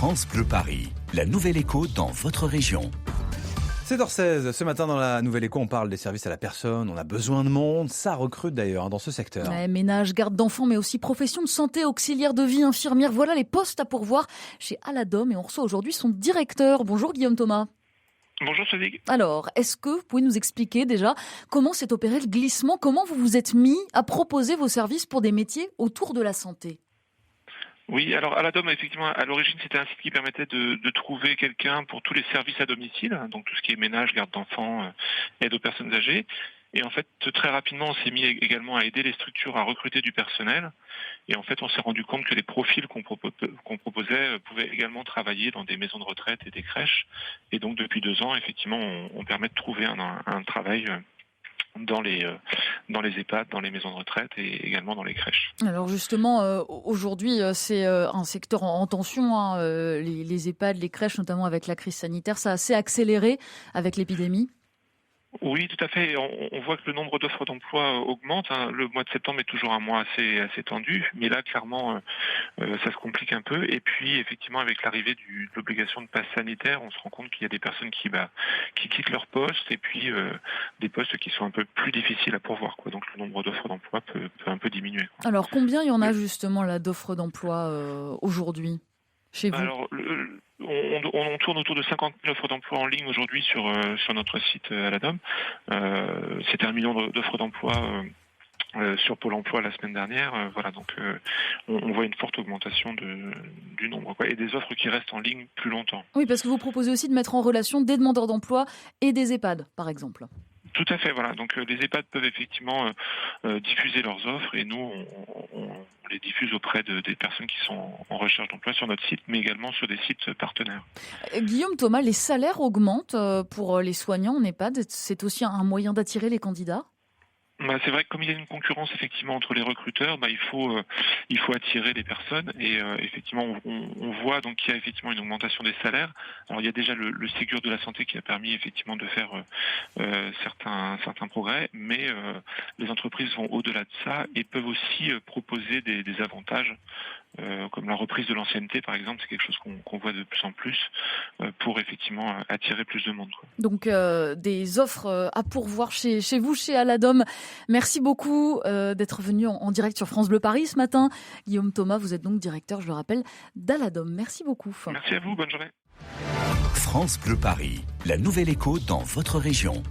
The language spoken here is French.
France Bleu Paris, la Nouvelle Écho dans votre région. 7h16, ce matin dans la Nouvelle Écho, on parle des services à la personne, on a besoin de monde, ça recrute d'ailleurs dans ce secteur. Ouais, ménage, garde d'enfants, mais aussi profession de santé, auxiliaire de vie, infirmière, voilà les postes à pourvoir chez Aladom et on reçoit aujourd'hui son directeur. Bonjour Guillaume Thomas. Bonjour Cédric. Alors, est-ce que vous pouvez nous expliquer déjà comment s'est opéré le glissement, comment vous vous êtes mis à proposer vos services pour des métiers autour de la santé ? Oui, alors Aladom, effectivement, à l'origine, c'était un site qui permettait de trouver quelqu'un pour tous les services à domicile, donc tout ce qui est ménage, garde d'enfants, aide aux personnes âgées. Et en fait, très rapidement, on s'est mis également à aider les structures à recruter du personnel. Et en fait, on s'est rendu compte que les profils qu'on proposait pouvaient également travailler dans des maisons de retraite et des crèches. Et donc, depuis 2 ans, effectivement, on permet de trouver un travail dans les EHPAD, dans les maisons de retraite et également dans les crèches. Alors justement, aujourd'hui, c'est un secteur en tension, hein, les EHPAD, les crèches, notamment avec la crise sanitaire, ça a assez accéléré avec l'épidémie. Oui, tout à fait. On voit que le nombre d'offres d'emploi augmente. Le mois de septembre est toujours un mois assez tendu, mais là, clairement, ça se complique un peu. Et puis, effectivement, avec l'arrivée de l'obligation de passe sanitaire, on se rend compte qu'il y a des personnes qui quittent leur poste et puis des postes qui sont un peu plus difficiles à pourvoir, quoi. Donc, le nombre d'offres d'emploi peut un peu diminuer, quoi. Alors, combien il y en a justement là d'offres d'emploi aujourd'hui chez vous ? Alors, on tourne autour de 50 000 offres d'emploi en ligne aujourd'hui sur notre site Aladom. C'était 1 million d'offres d'emploi sur Pôle emploi la semaine dernière. Voilà, donc on voit une forte augmentation du nombre, quoi, et des offres qui restent en ligne plus longtemps. Oui, parce que vous proposez aussi de mettre en relation des demandeurs d'emploi et des EHPAD, par exemple. Tout à fait, voilà. Donc les EHPAD peuvent effectivement diffuser leurs offres et nous, on les diffuse auprès des personnes qui sont en recherche d'emploi sur notre site, mais également sur des sites partenaires. Guillaume Thomas, les salaires augmentent pour les soignants en EHPAD. C'est aussi un moyen d'attirer les candidats ? C'est vrai que comme il y a une concurrence effectivement entre les recruteurs, il faut attirer les personnes et effectivement on voit donc qu'il y a effectivement une augmentation des salaires. Alors il y a déjà le Ségur de la santé qui a permis effectivement de faire certains progrès, mais les entreprises vont au-delà de ça et peuvent aussi proposer des avantages comme la reprise de l'ancienneté par exemple. C'est quelque chose qu'on voit de plus en plus pour effectivement attirer plus de monde, quoi. Donc des offres à pourvoir chez vous, chez Aladom. Merci beaucoup d'être venu en direct sur France Bleu Paris ce matin. Guillaume Thomas, vous êtes donc directeur, je le rappelle, d'Aladom. Merci beaucoup. Merci à vous, bonne journée. France Bleu Paris, la Nouvelle Écho dans votre région.